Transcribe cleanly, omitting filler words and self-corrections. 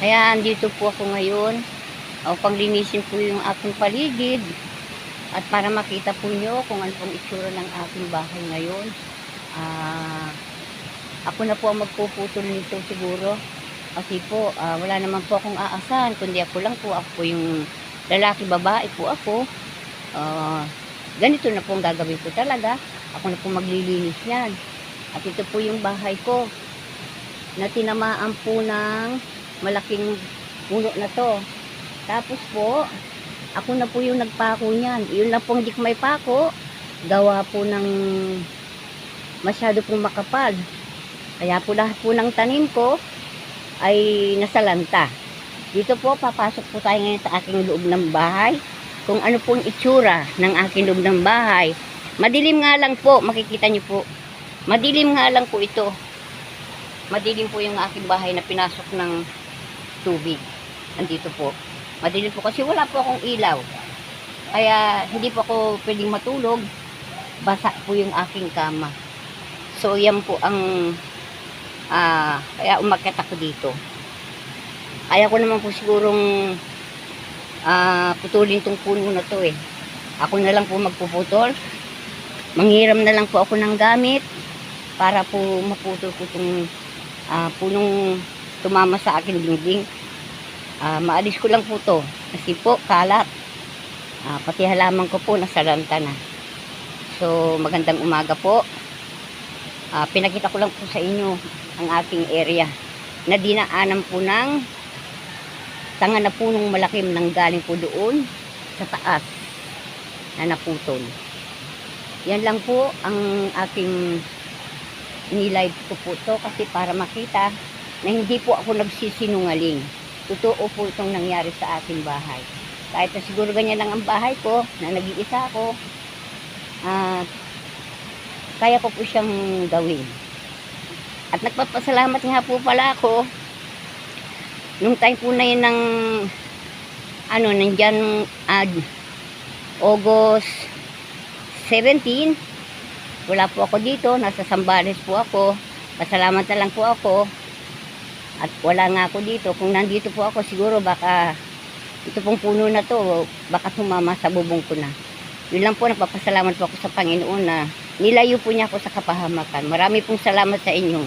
Kaya andito po ako ngayon. Upang linisin po yung aking paligid. At para makita po nyo kung ano pong itsura ng aking bahay ngayon. Ako na po ang magpuputol nito siguro. Kasi po, wala naman po akong aasahan. Kundi ako lang po. Ako po yung lalaki, babae po ako. Ganito na po ang gagawin ko talaga. Ako na po maglilinis yan. At ito po yung bahay ko. Na tinamaan po ng malaking puno na to. Tapos po, ako na po yung nagpako niyan. Yun lang po hindi ko may pako. Gawa po ng masyado pong makapal. Kaya po lahat po ng tanim ko ay nasalanta. Dito po, papasok po tayo ngayon sa aking loob ng bahay. Kung ano pong itsura ng aking loob ng bahay. Madilim nga lang po, makikita niyo po. Madilim nga lang po ito. Madilim po yung aking bahay na pinasok ng tubig. Andito po. Madilim po kasi wala po akong ilaw. Kaya hindi po ako pwedeng matulog. Basa po yung aking kama. So yan po ang kaya umakyat ako dito. Kaya ko naman po sigurong putulin tong puno na to eh. Ako na lang po magpuputol. Manghiram na lang po ako ng gamit para po maputol ko itong punong tumama sa akin dingding. Maalis ko lang po to kasi po kalat. Pati halaman ko po nasalanta na. So magandang umaga po. Pinakita ko lang po sa inyo ang ating area na dinaanan po ng tanga na punong malakim nang galing po doon sa taas na naputol. Yan lang po ang aking nilive ko po to kasi para makita na hindi po ako nagsisinungaling. Totoo po itong nangyari sa aking bahay. Kahit na siguro ganyan lang ang bahay ko, na nag-iisa ako, kaya ko po siyang gawin. At nagpapasalamat nga po pala ako nung time po na yun ng nandyan August 17, wala po ako dito, nasa Zambales po ako. Pasalamat na lang po ako. At wala nga ako dito. Kung nandito po ako, siguro baka ito pong puno na to, baka tumama sa bubong ko na. Yun lang po, nagpapasalamat po ako sa Panginoon na nilayo po niya ako sa kapahamakan. Marami pong salamat sa inyo.